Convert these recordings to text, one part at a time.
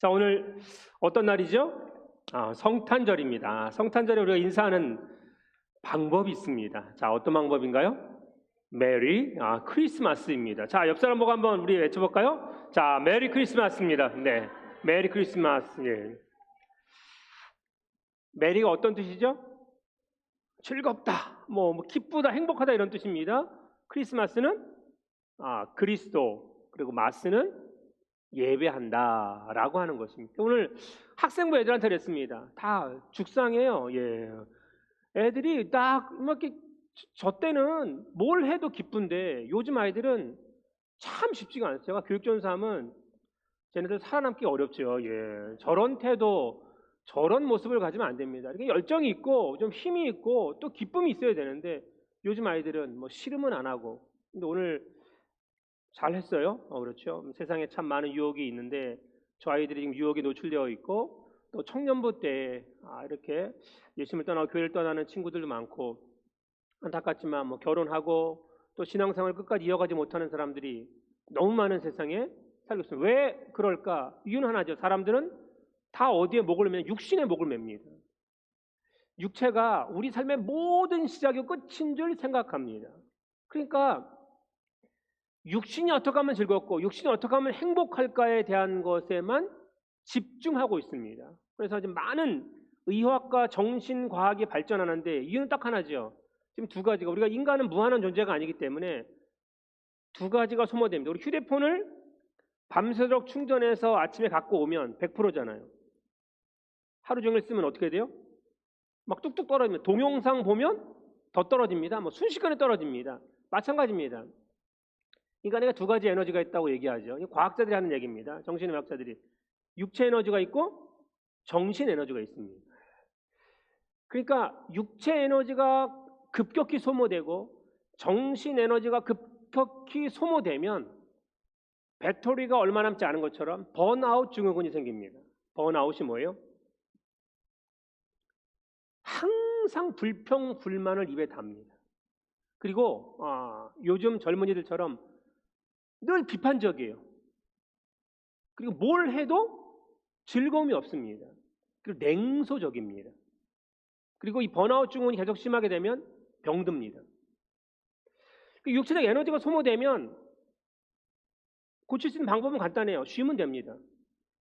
자, 오늘 어떤 날이죠? 성탄절입니다. 성탄절에 우리가 인사하는 방법이 있습니다. 자, 어떤 방법인가요? 메리 크리스마스입니다. 자, 옆 사람 보고 한번 우리 외쳐볼까요? 자, 메리 크리스마스입니다. 네, 메리 크리스마스. 예. 메리가 어떤 뜻이죠? 즐겁다, 뭐 기쁘다, 행복하다 이런 뜻입니다. 크리스마스는 그리스도, 그리고 마스는 예배한다라고 하는 것입니다. 오늘 학생부 애들한테 그랬습니다. 다 죽상이에요. 예. 애들이 딱 이렇게 저 때는 뭘 해도 기쁜데 요즘 아이들은 참 쉽지가 않아요. 제가 교육전사하면 쟤네들 살아남기 어렵죠. 예. 저런 태도, 저런 모습을 가지면 안 됩니다. 이렇게 열정이 있고 좀 힘이 있고 또 기쁨이 있어야 되는데 요즘 아이들은 뭐 싫으면 안 하고. 근데 오늘 잘했어요. 그렇죠. 세상에 참 많은 유혹이 있는데 저 아이들이 지금 유혹에 노출되어 있고 또 청년부 때 이렇게 예수님을 떠나고 교회를 떠나는 친구들도 많고 안타깝지만 뭐 결혼하고 또 신앙생활을 끝까지 이어가지 못하는 사람들이 너무 많은 세상에 살고 있습니다. 왜 그럴까? 이유는 하나죠. 사람들은 다 어디에 목을 매면 육신에 목을 맵니다. 육체가 우리 삶의 모든 시작이고 끝인 줄 생각합니다. 그러니까 육신이 어떻게 하면 즐겁고 육신이 어떻게 하면 행복할까에 대한 것에만 집중하고 있습니다. 그래서 지금 많은 의학과 정신과학이 발전하는데 이유는 딱 하나죠. 지금 두 가지가, 우리가 인간은 무한한 존재가 아니기 때문에 두 가지가 소모됩니다. 우리 휴대폰을 밤새도록 충전해서 아침에 갖고 오면 100%잖아요. 하루 종일 쓰면 어떻게 돼요? 막 뚝뚝 떨어집니다. 동영상 보면 더 떨어집니다. 뭐 순식간에 떨어집니다. 마찬가지입니다. 인간에게 두 가지 에너지가 있다고 얘기하죠. 과학자들이 하는 얘기입니다. 정신의학자들이. 육체 에너지가 있고 정신 에너지가 있습니다. 그러니까 육체 에너지가 급격히 소모되고 정신 에너지가 급격히 소모되면 배터리가 얼마 남지 않은 것처럼 번아웃 증후군이 생깁니다. 번아웃이 뭐예요? 항상 불평, 불만을 입에 답니다. 그리고 요즘 젊은이들처럼 늘 비판적이에요. 그리고 뭘 해도 즐거움이 없습니다. 그리고 냉소적입니다. 그리고 이 번아웃 증후군이 계속 심하게 되면 병듭니다. 육체적 에너지가 소모되면 고칠 수 있는 방법은 간단해요. 쉬면 됩니다.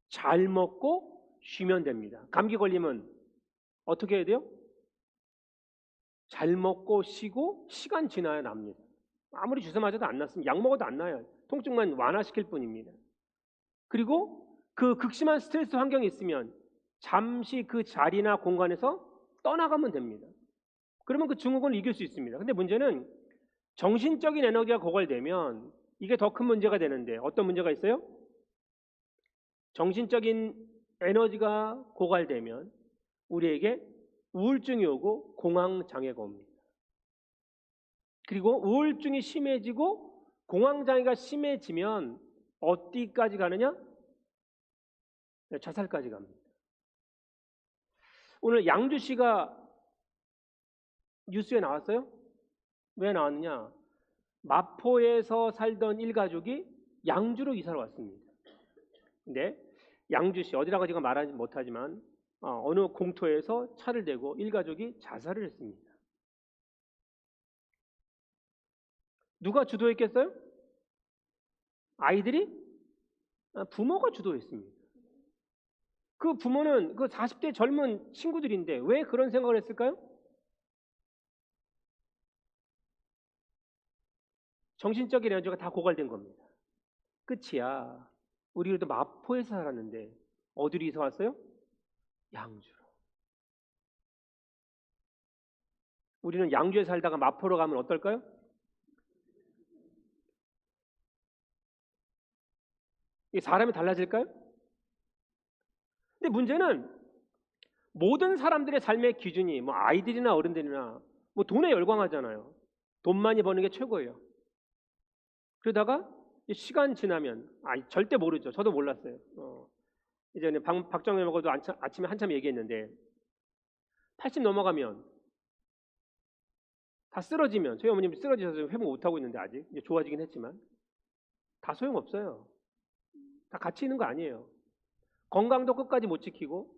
잘 먹고 쉬면 됩니다. 감기 걸리면 어떻게 해야 돼요? 잘 먹고 쉬고 시간 지나야 납니다. 아무리 주사 맞아도 안 낫습니다. 약 먹어도 안 나요. 통증만 완화시킬 뿐입니다. 그리고 그 극심한 스트레스 환경이 있으면 잠시 그 자리나 공간에서 떠나가면 됩니다. 그러면 그 증후군을 이길 수 있습니다. 근데 문제는 정신적인 에너지가 고갈되면 이게 더 큰 문제가 되는데 어떤 문제가 있어요? 정신적인 에너지가 고갈되면 우리에게 우울증이 오고 공황장애가 옵니다. 그리고 우울증이 심해지고 공황장애가 심해지면 어디까지 가느냐? 자살까지 갑니다. 오늘 양주시가 뉴스에 나왔어요? 왜 나왔느냐? 마포에서 살던 일가족이 양주로 이사를 왔습니다. 근데 양주시, 어디라고 제가 말하지 못하지만 어느 공터에서 차를 대고 일가족이 자살을 했습니다. 누가 주도했겠어요? 아이들이? 부모가 주도했습니다. 그 부모는 그 40대 젊은 친구들인데 왜 그런 생각을 했을까요? 정신적인 에너지가 다 고갈된 겁니다. 끝이야. 우리도 마포에서 살았는데 어디로 이사 왔어요? 양주로. 우리는 양주에 살다가 마포로 가면 어떨까요? 이 사람이 달라질까요? 근데 문제는 모든 사람들의 삶의 기준이 뭐 아이들이나 어른들이나 뭐 돈에 열광하잖아요. 돈 많이 버는 게 최고예요. 그러다가 시간 지나면 절대 모르죠. 저도 몰랐어요. 이전에 박정희 먹어도 아침에 한참 얘기했는데 80 넘어가면 다 쓰러지면, 저희 어머님이 쓰러지셔서 회복 못하고 있는데 아직 이제 좋아지긴 했지만 다 소용없어요. 다 같이 있는 거 아니에요. 건강도 끝까지 못 지키고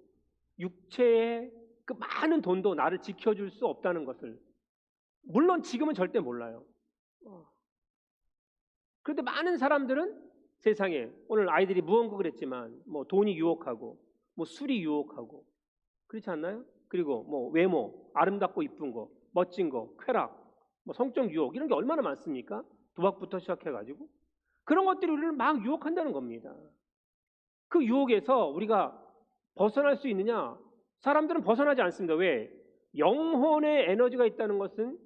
육체의 그 많은 돈도 나를 지켜줄 수 없다는 것을 물론 지금은 절대 몰라요. 그런데 많은 사람들은 세상에 오늘 아이들이 무언국을 했지만 뭐 돈이 유혹하고 뭐 술이 유혹하고 그렇지 않나요? 그리고 뭐 외모, 아름답고 이쁜 거, 멋진 거, 쾌락, 뭐 성적 유혹 이런 게 얼마나 많습니까? 도박부터 시작해가지고 그런 것들이 우리를 막 유혹한다는 겁니다. 그 유혹에서 우리가 벗어날 수 있느냐? 사람들은 벗어나지 않습니다. 왜? 영혼의 에너지가 있다는 것은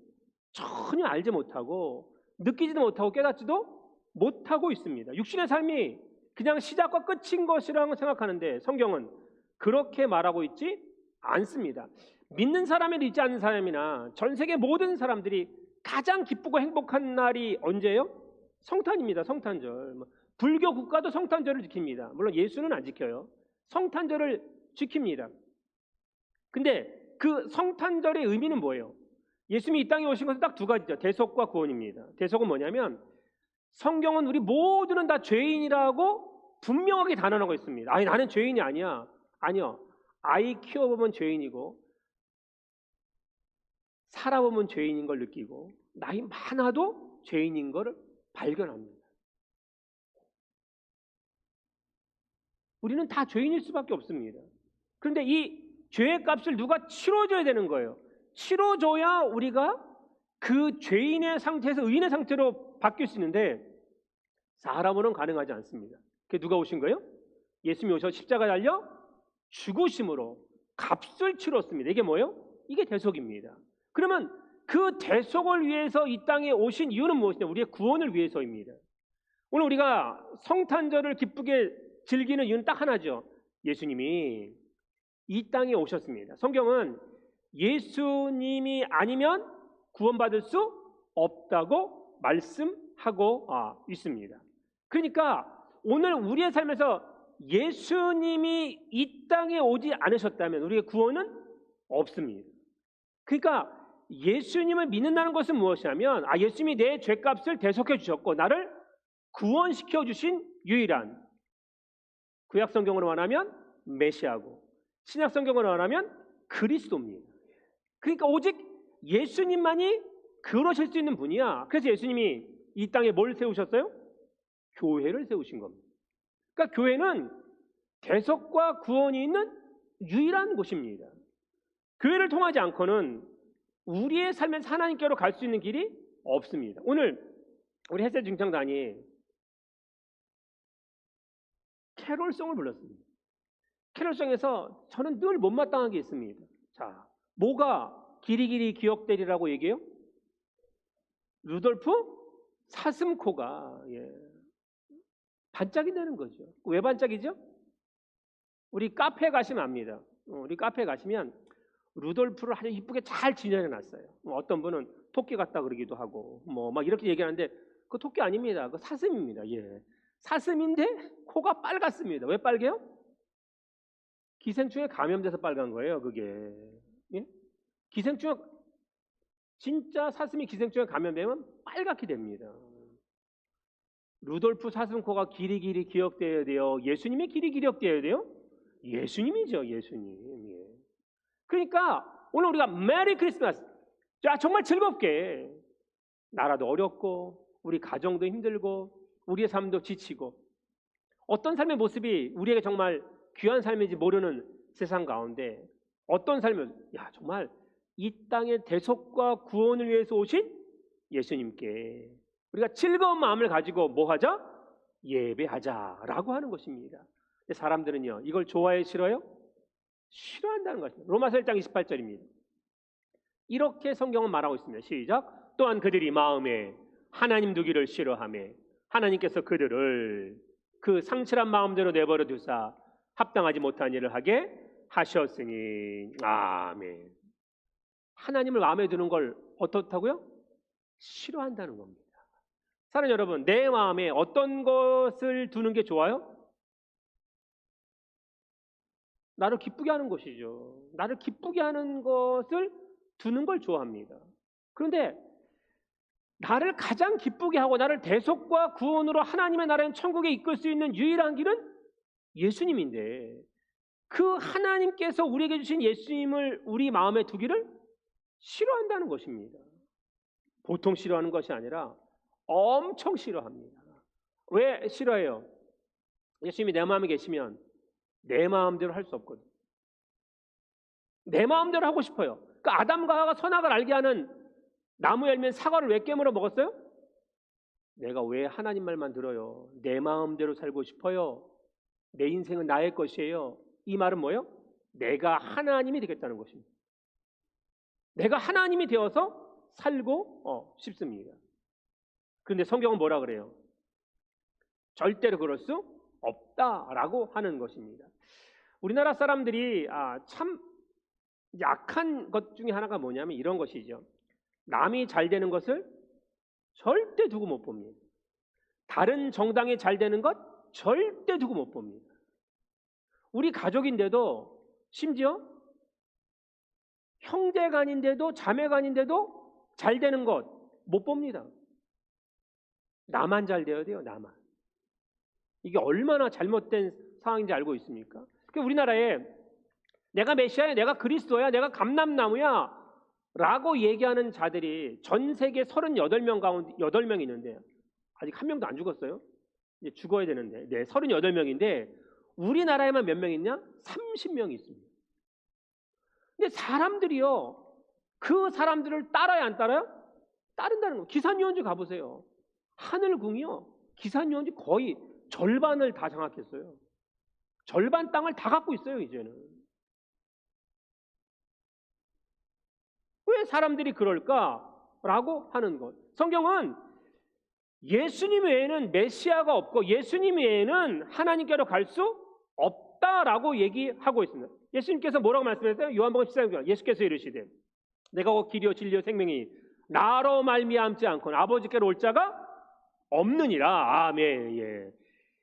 전혀 알지 못하고 느끼지도 못하고 깨닫지도 못하고 있습니다. 육신의 삶이 그냥 시작과 끝인 것이라고 생각하는데 성경은 그렇게 말하고 있지 않습니다. 믿는 사람이나 믿지 않는 사람이나 전 세계 모든 사람들이 가장 기쁘고 행복한 날이 언제예요? 성탄입니다. 성탄절. 불교 국가도 성탄절을 지킵니다. 물론 예수는 안 지켜요. 성탄절을 지킵니다. 근데 그 성탄절의 의미는 뭐예요? 예수님이 이 땅에 오신 것은 딱 두 가지죠. 대속과 구원입니다. 대속은 뭐냐면 성경은 우리 모두는 다 죄인이라고 분명하게 단언하고 있습니다. 아니 나는 죄인이 아니야. 아니요. 아이 키워보면 죄인이고 살아보면 죄인인 걸 느끼고 나이 많아도 죄인인 걸 발견합니다. 우리는 다 죄인일 수밖에 없습니다. 그런데 이 죄의 값을 누가 치러줘야 되는 거예요. 치러줘야 우리가 그 죄인의 상태에서 의인의 상태로 바뀔 수 있는데 사람으로는 가능하지 않습니다. 그게 누가 오신 거예요? 예수님이 오셔서 십자가에 달려 죽으심으로 값을 치렀습니다. 이게 뭐예요? 이게 대속입니다. 그러면 그 대속을 위해서 이 땅에 오신 이유는 무엇이냐? 우리의 구원을 위해서입니다. 오늘 우리가 성탄절을 기쁘게 즐기는 이유는 딱 하나죠. 예수님이 이 땅에 오셨습니다. 성경은 예수님이 아니면 구원받을 수 없다고 말씀하고 있습니다. 그러니까 오늘 우리의 삶에서 예수님이 이 땅에 오지 않으셨다면 우리의 구원은 없습니다. 그러니까 예수님을 믿는다는 것은 무엇이냐면 예수님이 내 죄값을 대속해 주셨고 나를 구원시켜 주신 유일한 구약 성경으로 말하면 메시아고 신약 성경으로 말하면 그리스도입니다. 그러니까 오직 예수님만이 그러실 수 있는 분이야. 그래서 예수님이 이 땅에 뭘 세우셨어요? 교회를 세우신 겁니다. 그러니까 교회는 대속과 구원이 있는 유일한 곳입니다. 교회를 통하지 않고는 우리의 삶에서 하나님께로 갈 수 있는 길이 없습니다. 오늘 우리 햇새 중창단이 캐롤송을 불렀습니다. 캐롤송에서 저는 늘 못마땅한 게 있습니다. 자, 뭐가 길이길이 기억되리라고 얘기해요? 루돌프 사슴코가 반짝이 되는 거죠. 왜 반짝이죠? 우리 카페 가시면 압니다. 우리 카페 가시면 루돌프를 아주 이쁘게 잘 진열해 놨어요. 어떤 분은 토끼 같다 그러기도 하고 막 이렇게 얘기하는데 그 토끼 아닙니다. 그 사슴입니다. 사슴인데 코가 빨갛습니다. 왜 빨개요? 기생충에 감염돼서 빨간 거예요. 그게 기생충 진짜 사슴이 기생충에 감염되면 빨갛게 됩니다. 루돌프 사슴코가 길이길이 기억되어야 돼요. 예수님의 길이 기억되어야 돼요. 예수님이죠. 예수님. 그러니까 오늘 우리가 메리 크리스마스 정말 즐겁게 나라도 어렵고 우리 가정도 힘들고 우리의 삶도 지치고 어떤 삶의 모습이 우리에게 정말 귀한 삶인지 모르는 세상 가운데 어떤 삶을 정말 이 땅의 대속과 구원을 위해서 오신 예수님께 우리가 즐거운 마음을 가지고 뭐 하자? 예배하자라고 하는 것입니다. 사람들은요 이걸 좋아해 싫어요? 싫어한다는 것입니다. 로마서 1장 28절입니다. 이렇게 성경은 말하고 있습니다. 시작. 또한 그들이 마음에 하나님 두기를 싫어하며 하나님께서 그들을 그 상실한 마음대로 내버려 두사 합당하지 못한 일을 하게 하셨으니 아멘. 하나님을 마음에 두는 걸 어떻다고요? 싫어한다는 겁니다. 사랑하는 여러분, 내 마음에 어떤 것을 두는 게 좋아요? 나를 기쁘게 하는 것이죠. 나를 기쁘게 하는 것을 두는 걸 좋아합니다. 그런데 나를 가장 기쁘게 하고 나를 대속과 구원으로 하나님의 나라인 천국에 이끌 수 있는 유일한 길은 예수님인데 그 하나님께서 우리에게 주신 예수님을 우리 마음에 두기를 싫어한다는 것입니다. 보통 싫어하는 것이 아니라 엄청 싫어합니다. 왜 싫어해요? 예수님이 내 마음에 계시면 내 마음대로 할 수 없거든. 내 마음대로 하고 싶어요. 그러니까 아담과 하와가 선악을 알게 하는 나무 열매 사과를 왜 깨물어 먹었어요? 내가 왜 하나님 말만 들어요? 내 마음대로 살고 싶어요. 내 인생은 나의 것이에요. 이 말은 뭐예요? 내가 하나님이 되겠다는 것입니다. 내가 하나님이 되어서 살고 싶습니다. 그런데 성경은 뭐라 그래요? 절대로 그럴 수 없다라고 하는 것입니다. 우리나라 사람들이 참 약한 것 중에 하나가 뭐냐면 이런 것이죠. 남이 잘 되는 것을 절대 두고 못 봅니다. 다른 정당이 잘 되는 것 절대 두고 못 봅니다. 우리 가족인데도 심지어 형제간인데도 자매간인데도 잘 되는 것 못 봅니다. 나만 잘 되어야 돼요. 나만. 이게 얼마나 잘못된 상황인지 알고 있습니까? 그러니까 우리나라에 내가 메시아야, 내가 그리스도야, 내가 감람나무야 라고 얘기하는 자들이 전 세계 38명 가운데 8명 있는데 아직 한 명도 안 죽었어요. 이제 죽어야 되는데 38명인데 우리나라에만 몇 명 있냐? 30명이 있습니다. 근데 사람들이요, 그 사람들을 따라야 안 따라요? 따른다는 거예요. 기산유원지 가보세요. 하늘궁이요, 기산유원지 거의 절반을 다 장악했어요. 절반 땅을 다 갖고 있어요. 이제는. 왜 사람들이 그럴까라고 하는 것. 성경은 예수님 외에는 메시아가 없고 예수님 외에는 하나님께로 갈 수 없다라고 얘기하고 있습니다. 예수님께서 뭐라고 말씀하셨어요? 요한복음 14장 예수께서 이르시되 내가 곧 길이요 진리요 생명이 나로 말미암지 않고는 아버지께로 올 자가 없느니라. 아멘. 예.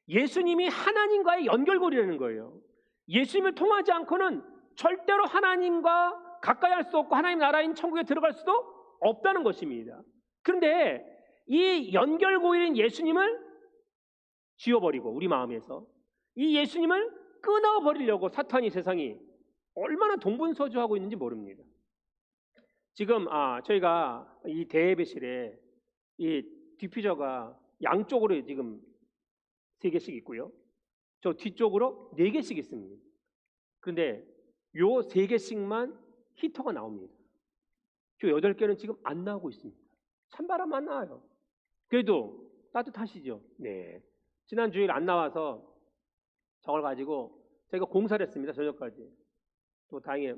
예수님이 하나님과의 연결고리라는 거예요. 예수님을 통하지 않고는 절대로 하나님과 가까이 할 수 없고 하나님 나라인 천국에 들어갈 수도 없다는 것입니다. 그런데 이 연결고리인 예수님을 지워버리고 우리 마음에서 이 예수님을 끊어버리려고 사탄이 세상이 얼마나 동분서주하고 있는지 모릅니다. 지금 저희가 이 대예배실에 이 디퓨저가 양쪽으로 지금 3개씩 있고요. 저 뒤쪽으로 4개씩 있습니다. 그런데 요 3개씩만 히터가 나옵니다. 저 8개는 지금 안 나오고 있습니다. 찬바람 안 나와요. 그래도 따뜻하시죠? 네. 지난 주일 안 나와서 저걸 가지고 저희가 공사를 했습니다. 저녁까지. 또 다행히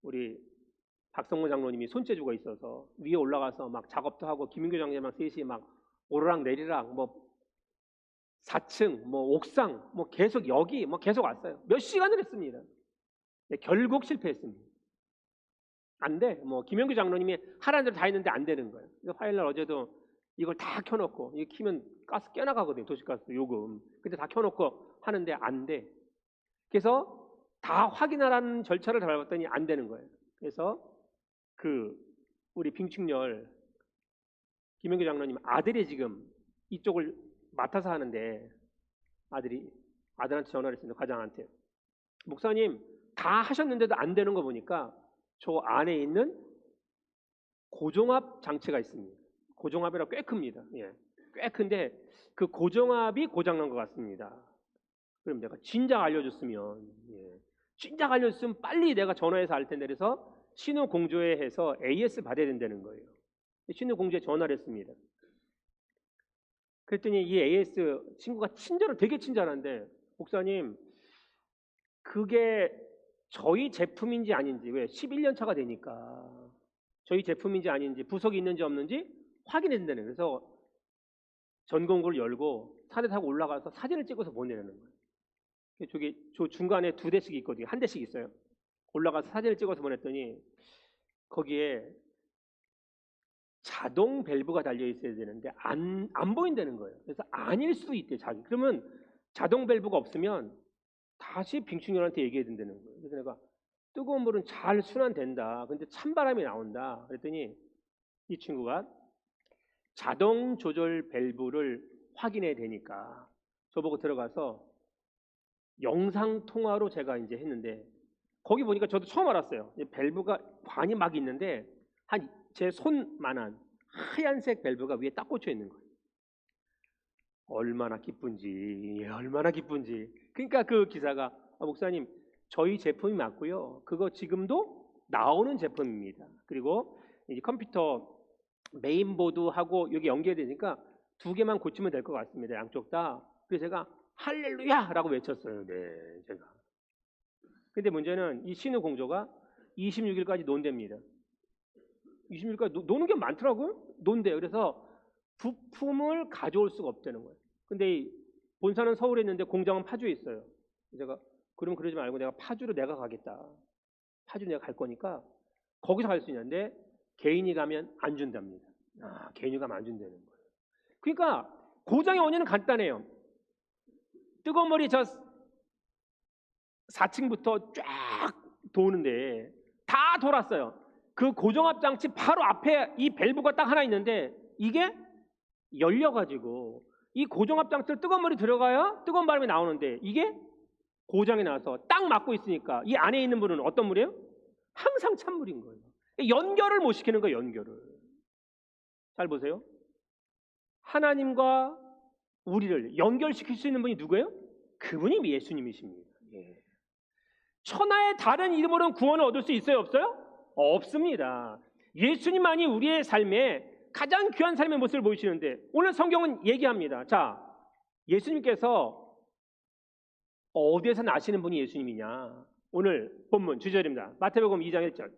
우리 박성모 장로님이 손재주가 있어서 위에 올라가서 막 작업도 하고 김인규 장로님랑 셋이 막 오르락 내리락 뭐 4층 뭐 옥상 뭐 계속 여기 뭐 계속 왔어요. 몇 시간을 했습니다. 네, 결국 실패했습니다. 안 돼. 뭐 김영규 장로님이 하라는 대로 다 했는데 안 되는 거예요. 그래서 화요일날 어제도 이걸 다 켜놓고 이거 키면 가스 깨나가거든요. 도시가스 요금. 근데 다 켜놓고 하는데 안 돼. 그래서 다 확인하라는 절차를 밟았더니 안 되는 거예요. 그래서 우리 빙축열 김영규 장로님 아들이 지금 이쪽을 맡아서 하는데 아들한테 전화를 했습니다. 과장한테. 목사님 다 하셨는데도 안 되는 거 보니까 저 안에 있는 고정압 장치가 있습니다. 고정압이라 꽤 큽니다. 예, 꽤 큰데 그 고정압이 고장난 것 같습니다. 그럼 내가 진작 알려줬으면 진작 알려줬으면 빨리 내가 전화해서 알 텐데 그래서 신우 공조에 해서 AS 받아야 된다는 거예요. 신우 공조에 전화를 했습니다. 그랬더니 이 AS 친구가 되게 친절한데 목사님 그게 저희 제품인지 아닌지 왜 11년 차가 되니까 저희 제품인지 아닌지 부속이 있는지 없는지 확인해야 된다는 거예요. 그래서 전공구를 열고 차를 타고 올라가서 사진을 찍어서 보내라는 거예요. 저 중간에 2대씩 있거든요. 1대씩 있어요. 올라가서 사진을 찍어서 보냈더니 거기에 자동 밸브가 달려 있어야 되는데 안 보인다는 거예요. 그래서 아닐 수도 있대 자기. 그러면 자동 밸브가 없으면 다시 빙충열한테 얘기해야 된다는 거예요. 그래서 내가 뜨거운 물은 잘 순환된다. 근데 찬바람이 나온다. 그랬더니 이 친구가 자동 조절 밸브를 확인해야 되니까 저보고 들어가서 영상 통화로 제가 이제 했는데 거기 보니까 저도 처음 알았어요. 밸브가 관이 막 있는데 한 제 손만한 하얀색 밸브가 위에 딱 꽂혀 있는 거예요. 얼마나 기쁜지, 얼마나 기쁜지. 그러니까 그 기사가 목사님 저희 제품이 맞고요. 그거 지금도 나오는 제품입니다. 그리고 이제 컴퓨터 메인보드하고 여기 연결되니까 두 개만 고치면 될 것 같습니다. 양쪽 다. 그래서 제가 할렐루야라고 외쳤어요. 네, 제가. 근데 문제는 이 신우 공조가 26일까지 논답니다. 26일까지 노는 게 많더라고요. 논대요. 그래서 부품을 가져올 수가 없다는 거예요. 근데 이 본사는 서울에 있는데 공장은 파주에 있어요. 제가 그럼 그러지 말고 내가 파주로 내가 가겠다. 파주 내가 갈 거니까 거기서 갈 수 있는데 개인이 가면 안 준답니다. 개인이 가면 안 준다는 거예요. 그러니까 고장의 원인은 간단해요. 뜨거운 물이 저 4층부터 쫙 도는데 다 돌았어요. 그 고정압 장치 바로 앞에 이 밸브가 딱 하나 있는데 이게 열려가지고 이 고정압 장치를 뜨거운 물이 들어가야 뜨거운 바람이 나오는데 이게 고장이 나서 딱 막고 있으니까 이 안에 있는 물은 어떤 물이에요? 항상 찬물인 거예요. 연결을 못 시키는 거예요. 연결을. 잘 보세요. 하나님과 우리를 연결시킬 수 있는 분이 누구예요? 그분이 예수님이십니다. 예. 천하의 다른 이름으로는 구원을 얻을 수 있어요? 없어요? 없습니다. 예수님만이 우리의 삶에 가장 귀한 삶의 모습을 보이시는데 오늘 성경은 얘기합니다. 자, 예수님께서 어디에서 나시는 분이 예수님이냐? 오늘 본문 주절입니다. 마태복음 2장 1절.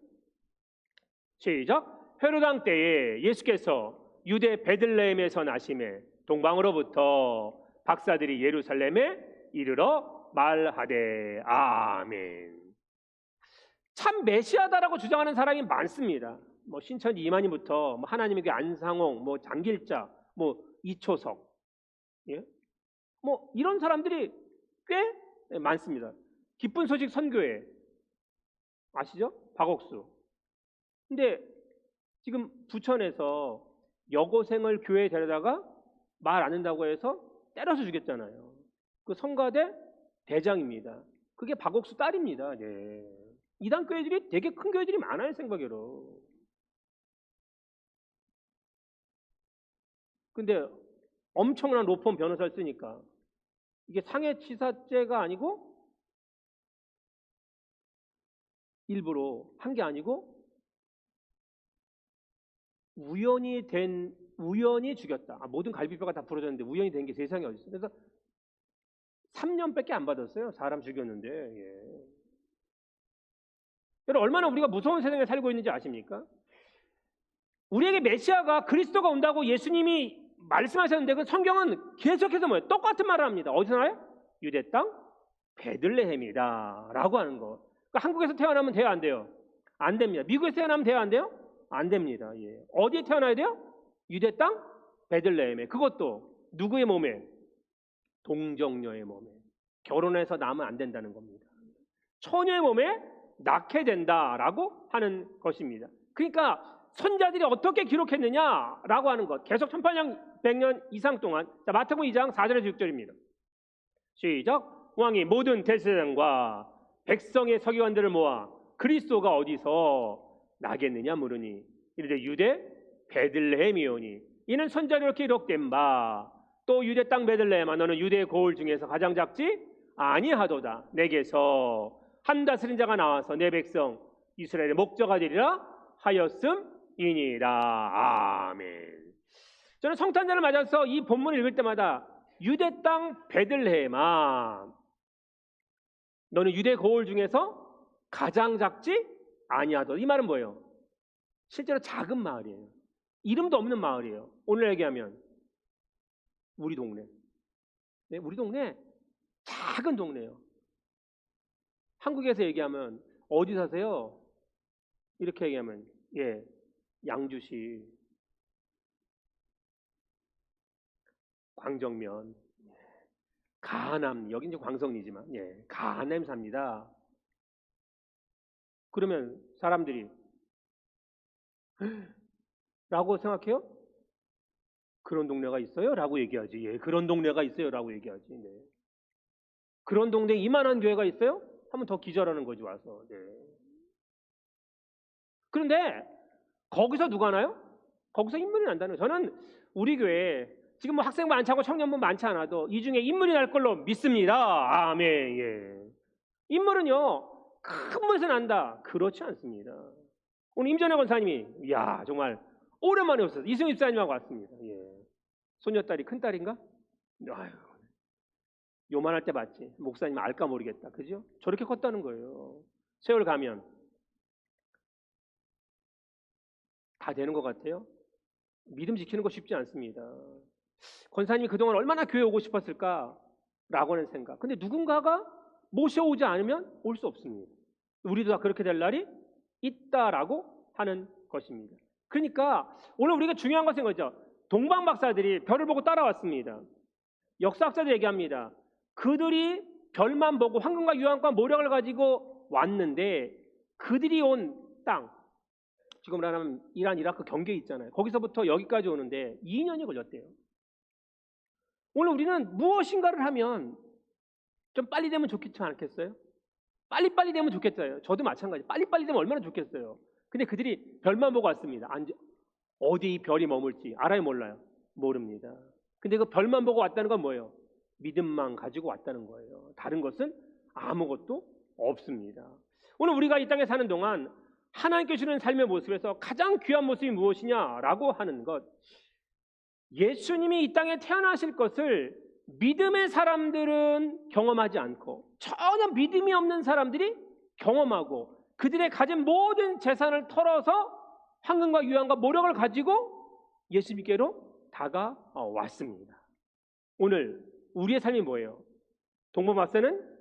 시작. 헤로당 때에 예수께서 유대 베들레헴에서 나심에 동방으로부터 박사들이 예루살렘에 이르러 말하되 아멘. 참 메시아다라고 주장하는 사람이 많습니다. 뭐 신천 이만희부터 뭐 하나님에게 안상홍, 뭐 장길자, 뭐 이초석, 예? 뭐 이런 사람들이 꽤 많습니다. 기쁜 소식 선교회 아시죠? 박옥수. 근데 지금 부천에서 여고생을 교회에 데려다가 말 안 듣는다고 해서 때려서 죽였잖아요. 그 성가대 대장입니다. 그게 박옥수 딸입니다. 네. 이단 교회들이 되게 큰 교회들이 많아요, 생각으로. 근데 엄청난 로펌 변호사를 쓰니까 이게 상해치사죄가 아니고 일부러 한 게 아니고 우연히 죽였다. 모든 갈비뼈가 다 부러졌는데 우연히 된 게 세상에 어디 있어? 그래서 3년밖에 안 받았어요. 사람 죽였는데. 예. 여러분 얼마나 우리가 무서운 세상에 살고 있는지 아십니까? 우리에게 메시아가 그리스도가 온다고 예수님이 말씀하셨는데 그 성경은 계속해서 뭐예요? 똑같은 말을 합니다. 어디서 나요? 유대 땅 베들레헴이다 라고 하는 거. 그러니까 한국에서 태어나면 돼요? 안 돼요? 안 됩니다. 미국에서 태어나면 돼요? 안 돼요? 안 됩니다. 예. 어디에 태어나야 돼요? 유대 땅 베들레헴에. 그것도 누구의 몸에? 동정녀의 몸에. 결혼해서 낳으면 안 된다는 겁니다. 처녀의 몸에 낳게 된다라고 하는 것입니다. 그러니까 선자들이 어떻게 기록했느냐라고 하는 것. 계속 1800년 이상 동안. 자, 마태복음 2장 4절에서 6절입니다. 시작. 왕이 모든 대제사장과 백성의 서기관들을 모아 그리스도가 어디서 나겠느냐 물으니 이르되 유대 베들레헴이오니 이는 선자로 기록된 바 또 유대 땅 베들레헴아 너는 유대의 고을 중에서 가장 작지 아니하도다. 내게서 한 다스린 자가 나와서 내 백성 이스라엘의 목자가 되리라 하였음이니라. 아멘. 저는 성탄절을 맞아서 이 본문을 읽을 때마다 유대 땅 베들레헴아 너는 유대 고을 중에서 가장 작지 아니하도다. 이 말은 뭐예요? 실제로 작은 마을이에요. 이름도 없는 마을이에요. 오늘 얘기하면 우리 동네. 네, 우리 동네 작은 동네예요. 한국에서 얘기하면 어디 사세요? 이렇게 얘기하면 예, 양주시, 광정면, 가남, 여기 이제 광성리지만 예, 가남 삽니다. 그러면 사람들이 라고 생각해요? 그런 동네가 있어요? 라고 얘기하지. 예, 그런 동네가 있어요? 라고 얘기하지. 네. 그런 동네에 이만한 교회가 있어요? 하면 더 기절하는 거지 와서. 네. 그런데 거기서 누가 나요? 거기서 인물이 난다는 거예요. 저는 우리 교회 지금 뭐 학생 많지 않고 청년분 많지 않아도 이 중에 인물이 날 걸로 믿습니다. 아멘. 예. 인물은요 큰 물에서 난다. 그렇지 않습니다. 오늘 임전혜 권사님이 이야 정말 오랜만에 오셨어요. 이승 집사님하고 왔습니다. 예. 손녀딸이 큰딸인가? 아유, 요만할 때 봤지. 목사님 알까 모르겠다. 그죠? 저렇게 컸다는 거예요. 세월 가면 다 되는 것 같아요. 믿음 지키는 거 쉽지 않습니다. 권사님이 그동안 얼마나 교회 오고 싶었을까? 라고 하는 생각. 근데 누군가가 모셔오지 않으면 올 수 없습니다. 우리도 다 그렇게 될 날이 있다라고 하는 것입니다. 그러니까 오늘 우리가 중요한 것은 거죠. 동방 박사들이 별을 보고 따라왔습니다. 역사학자도 얘기합니다. 그들이 별만 보고 황금과 유황과 모력을 가지고 왔는데 그들이 온 땅, 지금 말하면 이란, 이라크 경계 있잖아요. 거기서부터 여기까지 오는데 2년이 걸렸대요. 오늘 우리는 무엇인가를 하면 좀 빨리 되면 좋겠지 않겠어요? 빨리빨리 되면 좋겠어요. 저도 마찬가지. 빨리빨리 되면 얼마나 좋겠어요. 근데 그들이 별만 보고 왔습니다. 어디 이 별이 머물지 알아요, 몰라요? 모릅니다. 근데 그 별만 보고 왔다는 건 뭐예요? 믿음만 가지고 왔다는 거예요. 다른 것은 아무것도 없습니다. 오늘 우리가 이 땅에 사는 동안 하나님께 주는 삶의 모습에서 가장 귀한 모습이 무엇이냐라고 하는 것, 예수님이 이 땅에 태어나실 것을 믿음의 사람들은 경험하지 않고 전혀 믿음이 없는 사람들이 경험하고 그들의 가진 모든 재산을 털어서 황금과 유황과 모력을 가지고 예수님께로 다가왔습니다. 오늘 우리의 삶이 뭐예요? 동방박사는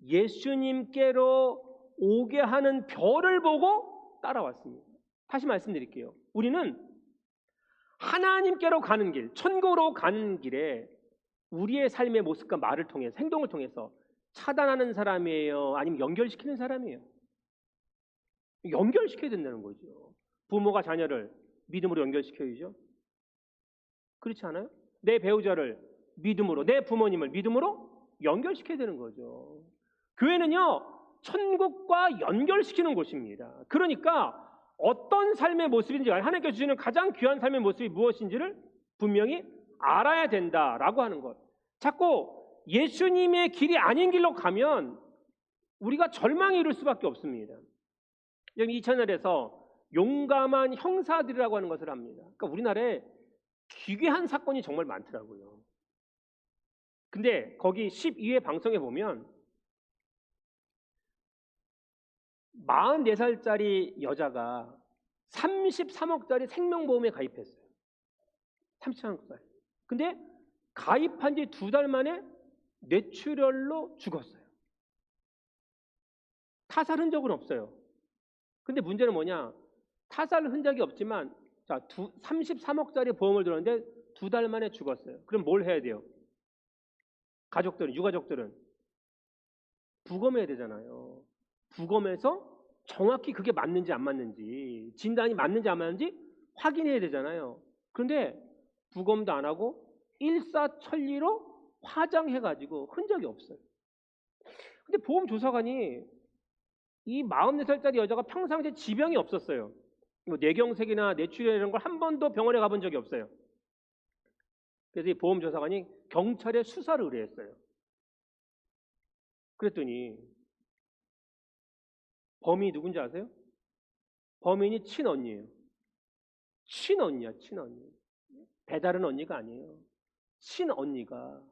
예수님께로 오게 하는 별을 보고 따라왔습니다. 다시 말씀드릴게요. 우리는 하나님께로 가는 길, 천국으로 가는 길에 우리의 삶의 모습과 말을 통해서, 행동을 통해서 차단하는 사람이에요? 아니면 연결시키는 사람이에요? 연결시켜야 된다는 거죠. 부모가 자녀를 믿음으로 연결시켜야죠. 그렇지 않아요? 내 배우자를 믿음으로, 내 부모님을 믿음으로 연결시켜야 되는 거죠. 교회는요, 천국과 연결시키는 곳입니다. 그러니까 어떤 삶의 모습인지, 하나님께서 주시는 가장 귀한 삶의 모습이 무엇인지를 분명히 알아야 된다라고 하는 것. 자꾸 예수님의 길이 아닌 길로 가면 우리가 절망에 이를 수밖에 없습니다. 여기 이 채널에서 용감한 형사들이라고 하는 것을 합니다. 그러니까 우리나라에 기괴한 사건이 정말 많더라고요. 근데 거기 12회 방송에 보면 44살짜리 여자가 33억짜리 생명보험에 가입했어요. 33억짜리. 근데 가입한 지 2달 만에 뇌출혈로 죽었어요. 타살 흔적은 없어요. 근데 문제는 뭐냐? 타살 흔적이 없지만 33억짜리 보험을 들었는데 2달 만에 죽었어요. 그럼 뭘 해야 돼요? 가족들은, 유가족들은 부검해야 되잖아요. 부검해서 정확히 그게 맞는지 안 맞는지, 진단이 맞는지 안 맞는지 확인해야 되잖아요. 그런데 부검도 안 하고 일사천리로 화장해가지고 흔적이 없어요. 근데 보험조사관이 이 44살짜리 여자가 평상시에 지병이 없었어요. 뭐 뇌경색이나 뇌출혈 이런 걸 한 번도 병원에 가본 적이 없어요. 그래서 이 보험조사관이 경찰에 수사를 의뢰했어요. 그랬더니 범인이 누군지 아세요? 범인이 친언니예요. 친언니야, 친언니. 배다른 언니가 아니에요. 친언니가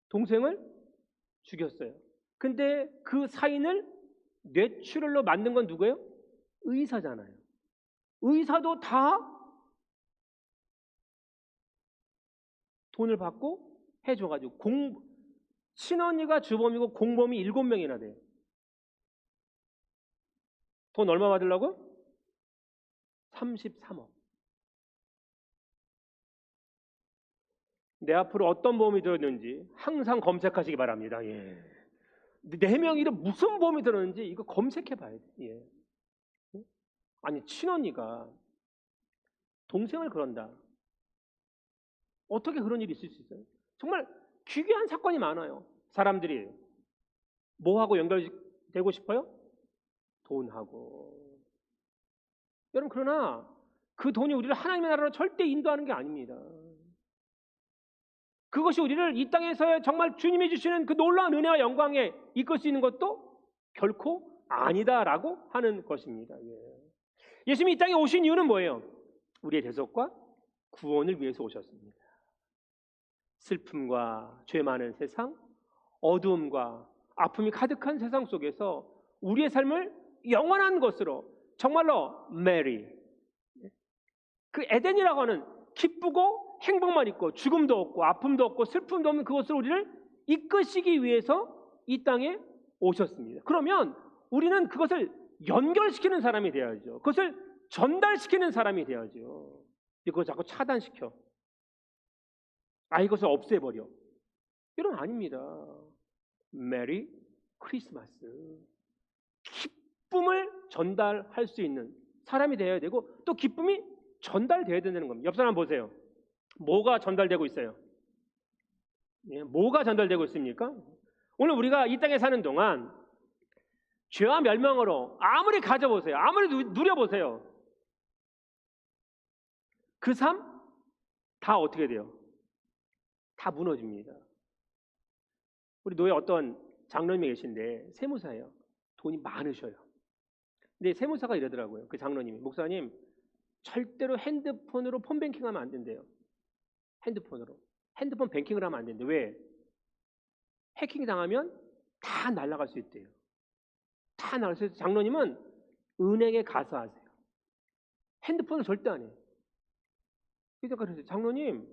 동생을 죽였어요. 근데 그 사인을 뇌출혈로 만든 건 누구예요? 의사잖아요. 의사도 다 돈을 받고 해줘가지고 친언니가 주범이고 공범이 7명이나 돼요. 돈 얼마 받으려고? 33억. 내 앞으로 어떤 보험이 들었는지 항상 검색하시기 바랍니다. 예. 4명 이름 무슨 보험이 들었는지 이거 검색해 봐야 돼. 예. 아니 친언니가 동생을 그런다. 어떻게 그런 일이 있을 수 있어요? 정말 기괴한 사건이 많아요. 사람들이 뭐하고 연결되고 싶어요? 돈하고. 여러분, 그러나 그 돈이 우리를 하나님의 나라로 절대 인도하는 게 아닙니다. 그것이 우리를 이 땅에서의 정말 주님이 주시는 그 놀라운 은혜와 영광에 이끌 수 있는 것도 결코 아니다라고 하는 것입니다. 예수님이 이 땅에 오신 이유는 뭐예요? 우리의 대속과 구원을 위해서 오셨습니다. 슬픔과 죄 많은 세상, 어두움과 아픔이 가득한 세상 속에서 우리의 삶을 영원한 것으로 정말로 메리, 그 에덴이라고 하는 기쁘고 행복만 있고 죽음도 없고 아픔도 없고 슬픔도 없는 그것을 우리를 이끄시기 위해서 이 땅에 오셨습니다. 그러면 우리는 그것을 연결시키는 사람이 되어야죠. 그것을 전달시키는 사람이 되어야죠. 그걸 자꾸 차단시켜. 이것을 없애버려. 이런 아닙니다. 메리 크리스마스. 기쁨을 전달할 수 있는 사람이 되어야 되고 또 기쁨이 전달되어야 된다는 겁니다. 옆 사람 보세요. 뭐가 전달되고 있어요? 뭐가 전달되고 있습니까? 오늘 우리가 이 땅에 사는 동안 죄와 멸망으로 아무리 가져보세요. 아무리 누려보세요. 그 삶 다 어떻게 돼요? 다 무너집니다. 우리 노예 어떤 장로님이 계신데 세무사예요. 돈이 많으셔요. 근데 세무사가 이러더라고요. 그 장로님이, 목사님 절대로 핸드폰으로 폰뱅킹하면 안 된대요. 핸드폰 뱅킹을 하면 안 된대. 왜? 해킹 당하면 다 날아갈 수 있대요. 다 날아갈 수 있어요. 장로님은 은행에 가서 하세요. 핸드폰을 절대 안 해요. 그래서 장로님,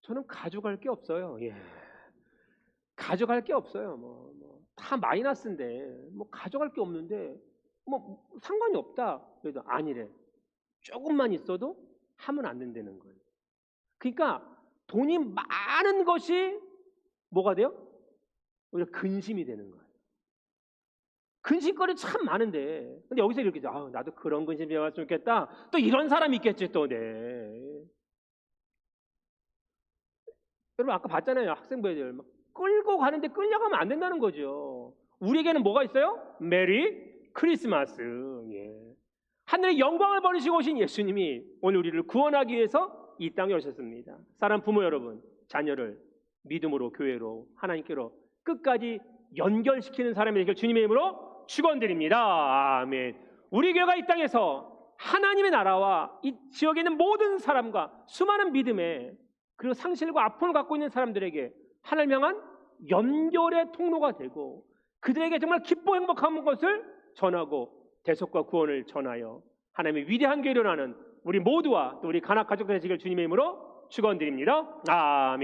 저는 가져갈 게 없어요. 가져갈 게 없어요. 다 마이너스인데 가져갈 게 없는데 상관이 없다. 그래도 아니래. 조금만 있어도 하면 안 된다는 거예요. 그러니까 돈이 많은 것이 뭐가 돼요? 오히려 근심이 되는 거예요. 근심거리 참 많은데, 근데 여기서 이렇게 나도 그런 근심 배웠으면 좋겠다. 또 이런 사람이 있겠지 또. 여러분 아까 봤잖아요. 학생부애들 끌고 가는데 끌려가면 안 된다는 거죠. 우리에게는 뭐가 있어요? 메리 크리스마스. 하늘의 영광을 버리시고 오신 예수님이 오늘 우리를 구원하기 위해서 이 땅에 오셨습니다. 사랑 부모 여러분, 자녀를 믿음으로 교회로 하나님께로 끝까지 연결시키는 사람이 되길 주님의 이름으로 축원드립니다. 아멘. 우리 교회가 이 땅에서 하나님의 나라와 이 지역에 있는 모든 사람과 수많은 믿음의 그리고 상실과 아픔을 갖고 있는 사람들에게 하나님 향한 연결의 통로가 되고 그들에게 정말 기뻐 행복한 것을 전하고 대속과 구원을 전하여 하나님의 위대한 교회를 하는 우리 모두와 또 우리 가낙 가족들 되시길 주님의 이름으로 축원드립니다. 아멘.